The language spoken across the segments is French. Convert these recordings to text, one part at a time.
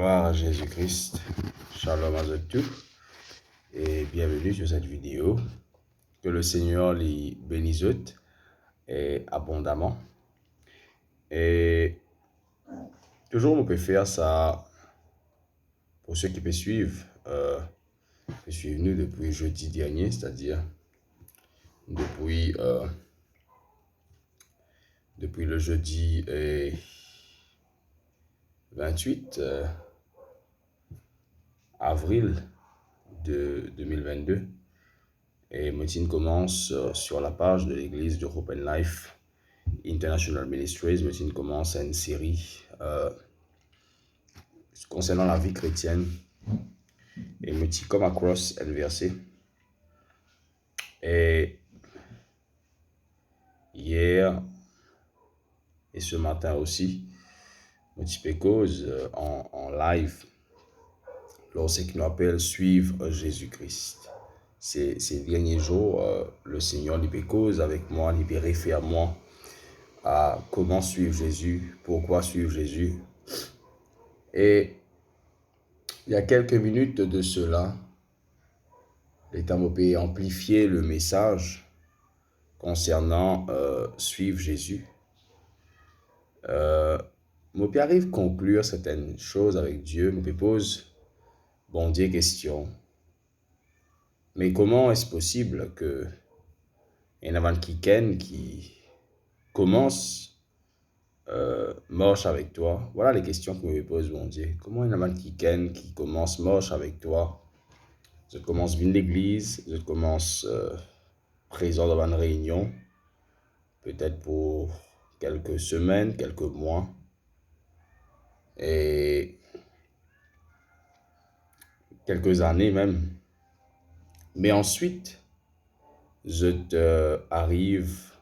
Gloire à Jésus-Christ, Shalom à tous et bienvenue sur cette vidéo. Que le Seigneur les bénisse et abondamment. Et toujours, on peut faire ça pour ceux qui peuvent suivre. Nous depuis jeudi dernier, c'est-à-dire depuis le jeudi 28 avril de 2022. Et Moutine commence sur la page de l'église de Hope and Life International Ministries. Moutine commence une série concernant la vie chrétienne. Et Moutine comme across un verset. Et hier et ce matin aussi, Moutine cause en live lorsqu'il nous appelle suivre Jésus-Christ. Ces derniers jours, le Seigneur libère cause avec moi, libéré fait à moi à comment suivre Jésus, pourquoi suivre Jésus. Et il y a quelques minutes de cela, l'État m'a amplifié le message concernant suivre Jésus. Je arrive à conclure certaines choses avec Dieu, je me pose bon Dieu question. Mais comment est-ce possible que un avant qui commence marche avec toi? Voilà les questions que me pose mon Dieu. Comment un avant qui commence marche avec toi? Je commence venir l'église, je commence présent dans une réunion, peut-être pour quelques semaines, quelques mois, et quelques années même. Mais ensuite, je arrive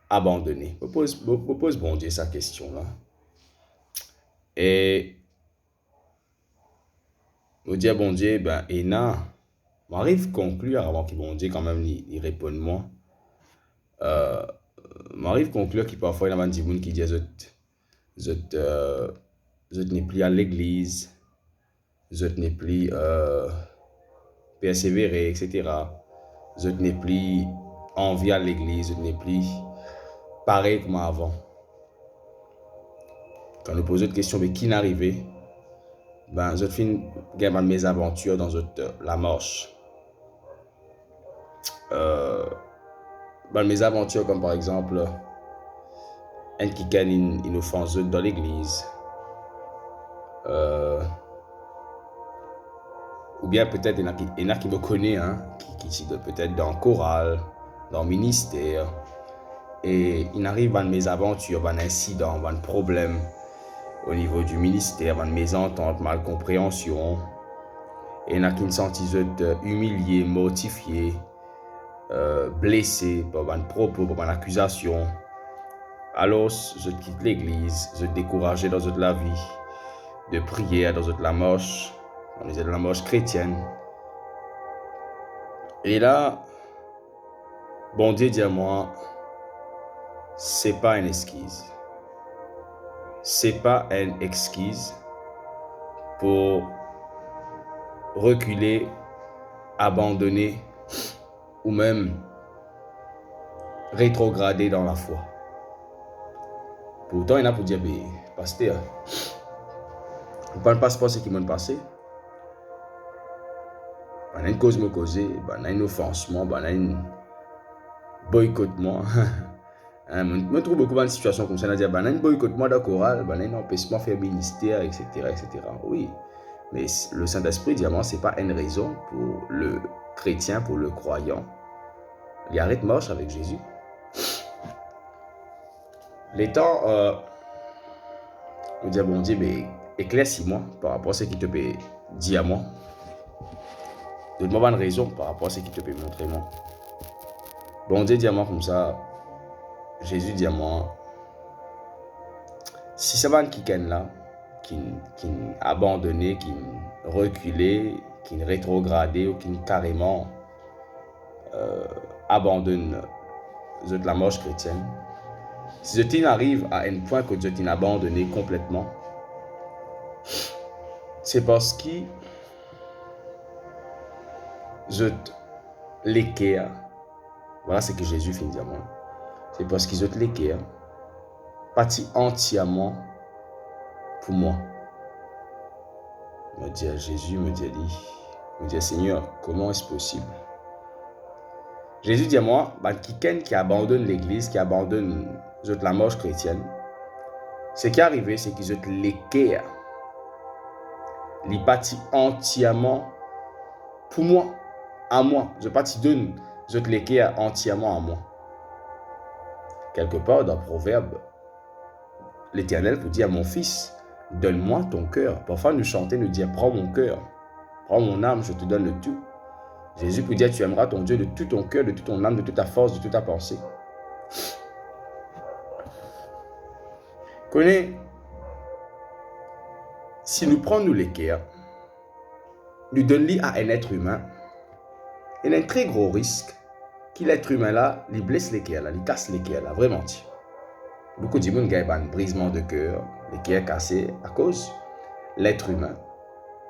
abandonné. Je pose bon Dieu sa question là. Et je dis à bon Dieu, et là, m'arrive conclure avant que bon Dieu quand même il réponde moi. M'arrive conclure qu'il parfois il y a des gens qui disent je n'ai plus à l'église, je n'ai plus persévérer, etc. Je n'ai plus envie à l'église, je n'ai plus pareil comme avant. Quand on pose cette question, mais qui n'est arrivé? Je finis mes aventures dans la marche. Mes aventures comme par exemple, un qui gagne une offense dans l'église. Ou bien peut-être il y en a qui me connaissent, hein, qui peut-être dans le choral, dans le ministère. Et il arrive à mes aventures, à un incident, à un problème au niveau du ministère, à une mésentente, mal compréhension. Et il y en a qui me sentent humiliés, mortifiés, blessés par un propos, par une accusation. Alors, je quitte l'église, je découragé dans la vie, de prière, dans la marche, on est dans la marche chrétienne. Et là, bon Dieu dit à moi, c'est pas une excuse. C'est pas une excuse pour reculer, abandonner ou même rétrograder dans la foi. Pourtant, il y en a pour dire, pasteur, vous ne passe pas ce qui m'a passé. Il y a une cause me causer, il y a une offensement, il y a une boycottement. Je trouve beaucoup de situations comme ça, il y a un boycottement de chorale, il y a un empêchement de faire ministère, etc., etc. Oui, mais le Saint-Esprit dit à moi, ce n'est pas une raison pour le chrétien, pour le croyant. Il arrête marche avec Jésus. Les temps, on dit à bon Dieu, éclaircis-moi par rapport à ce qui te peut dire à moi. Donne-moi une raison par rapport à ce qui te peut montrer moi. Bon Dieu dit à moi comme ça, Jésus dit à moi, si c'est un qui là, qui abandonné, qui reculé, qui rétrogradé ou qui carrément abandonne la marche chrétienne, si je arrive à un point que je t'ai abandonné complètement, c'est parce que je l'équerre. Voilà ce que Jésus finit à moi. C'est parce qu'ils ont l'équerre, parti entièrement pour moi. Me dit Jésus, me dit Seigneur, comment est-ce possible? Jésus dit à moi, quelqu'un qui abandonne l'église, qui abandonne la marche chrétienne, ce qui est arrivé, c'est qu'ils ont l'équerre. Il parti entièrement pour moi, à moi. Je parti donne l'équerre entièrement à moi. Quelque part dans le proverbe, l'Éternel peut dire à mon fils, donne-moi ton cœur. Parfois nous chanter, nous dire, prends mon cœur, prends mon âme, je te donne le tout. Jésus peut dire, tu aimeras ton Dieu de tout ton cœur, de toute ton âme, de toute ta force, de toute ta pensée. Connais, si nous prenons l'équerre, nous donnons à un être humain, il y a un très gros risque que l'être humain là, il blesse l'équerre là, il casse l'équerre là, vraiment. Beaucoup de gens ont un brisement de cœur, l'équerre cassé à cause de l'être humain,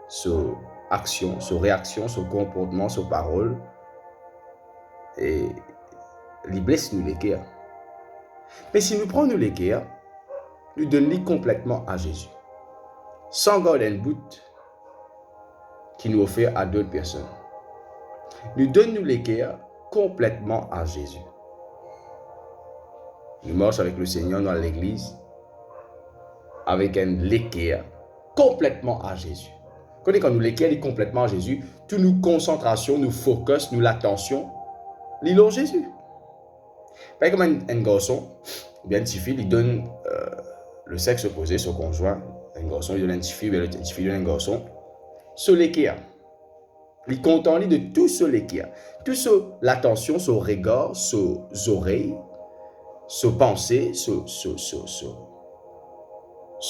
son action, son réaction, son comportement, son parole, et il blesse nous l'équerre. Mais si nous prenons l'équerre, nous donnons complètement à Jésus, sans garder un bout qui nous offre à d'autres personnes. Nous donnons l'équerre complètement à Jésus. Nous marchons avec le Seigneur dans l'église avec un l'équerre complètement à Jésus. Quand nous l'équerre complètement à Jésus, toute nos concentrations, nos focus, nous l'attention, l'île à Jésus. Par exemple, un garçon, bien une petite fille, il donne le sexe opposé, son conjoint. Un garçon, il donne une petite fille, bien une petite fille donne un garçon. Ce l'équerre. Il content de tout ce l'équerre. Tout ce, l'attention, ce regard, ses oreilles, ce pensée,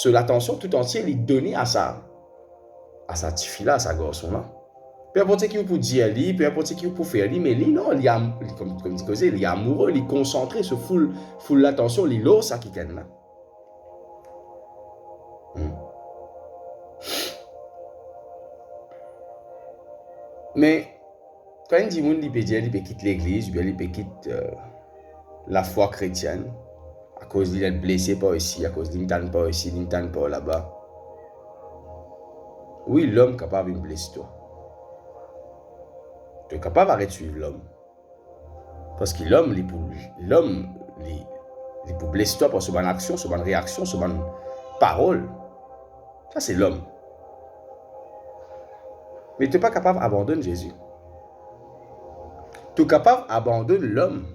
l'attention tout entière, il donne à sa petite fille là, à sa garçon là. Peu importe ce qu'il peut dire, peu importe ce qu'il peut faire, mais lui non, il est amoureux, il est concentré, se fout l'attention, il est ça qui gagne là. Mais quand un dit il peut dire, il peut quitter l'église, il peut quitter la foi chrétienne, à cause d'il est blessé par ici, à cause d'il ne pas ici, il ne pas là-bas. Oui, l'homme est capable de blesser toi. Tu es capable d'arrêter de suivre l'homme. Parce que l'homme, il peut blesser toi par ce bonne action, ce bonne réaction, ce bonne parole. Ça, c'est l'homme. Mais tu n'es pas capable d'abandonner Jésus. Tu es capable d'abandonner l'homme.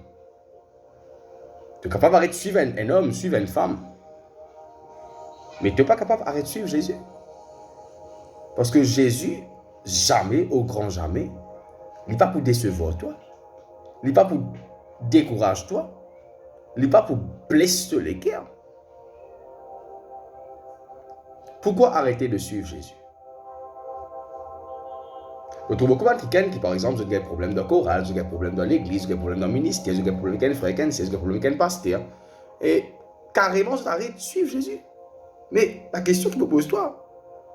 Tu es capable d'arrêter de suivre un homme, suivre une femme. Mais tu n'es pas capable d'arrêter de suivre Jésus. Parce que Jésus, jamais, au grand jamais, il n'est pas pour décevoir toi. Il n'est pas pour décourager toi. Il n'est pas pour blesser les cœurs. Pourquoi arrêter de suivre Jésus? Je trouve beaucoup de quelqu'un qui, par exemple, a des problèmes de chorale, a des problèmes dans l'église, a des problèmes dans le ministère, a des problèmes avec un frère, a des problèmes avec un pasteur. Et carrément, tu arrêtes de suivre Jésus. Mais la question que tu me poses, toi,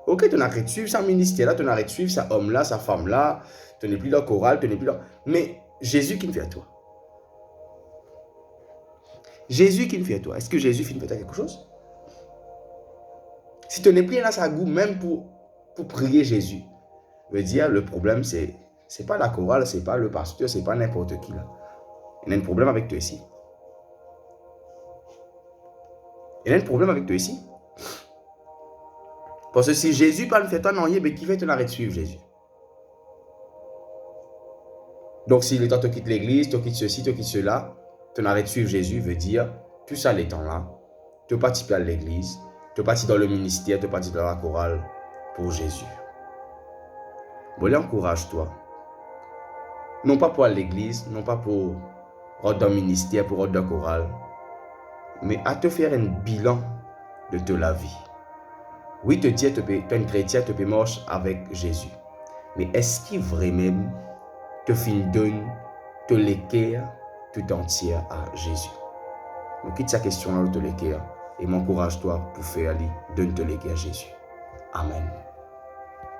ok, tu arrêtes de suivre sa ministère là, tu arrêtes de suivre sa homme là, sa femme là, tu n'es plus dans le chorale, tu n'es plus dans... Mais Jésus qui me fait à toi? Jésus qui me fait à toi? Est-ce que Jésus fait à toi quelque chose? Si tu n'es plus là, ça goût même pour prier Jésus. Veut dire, le problème, c'est pas la chorale, c'est pas le pasteur, c'est pas n'importe qui là. Il y a un problème avec toi ici. Il y a un problème avec toi ici. Parce que si Jésus ne fait toi non, mais qui fait te l'arrêter de suivre Jésus? Donc, si le temps te quitte l'église, te quitte ceci, te quitte cela, tu n'arrêtes de suivre Jésus, veut dire, tout ça les temps là, tu participes à l'église, tu participes dans le ministère, tu participes dans la chorale pour Jésus. Bon, encourage-toi. Non pas pour l'église, non pas pour rentrer dans le ministère, pour rentrer dans la chorale, mais à te faire un bilan de toute la vie. Oui, tu es un chrétien, tu peux marcher avec Jésus. Mais est-ce qu'il vraiment te donne te l'équerre tout entière à Jésus? Donc, quitte sa question là, te l'équerre et m'encourage-toi pour faire aller, donne te l'équerre à Jésus. Amen.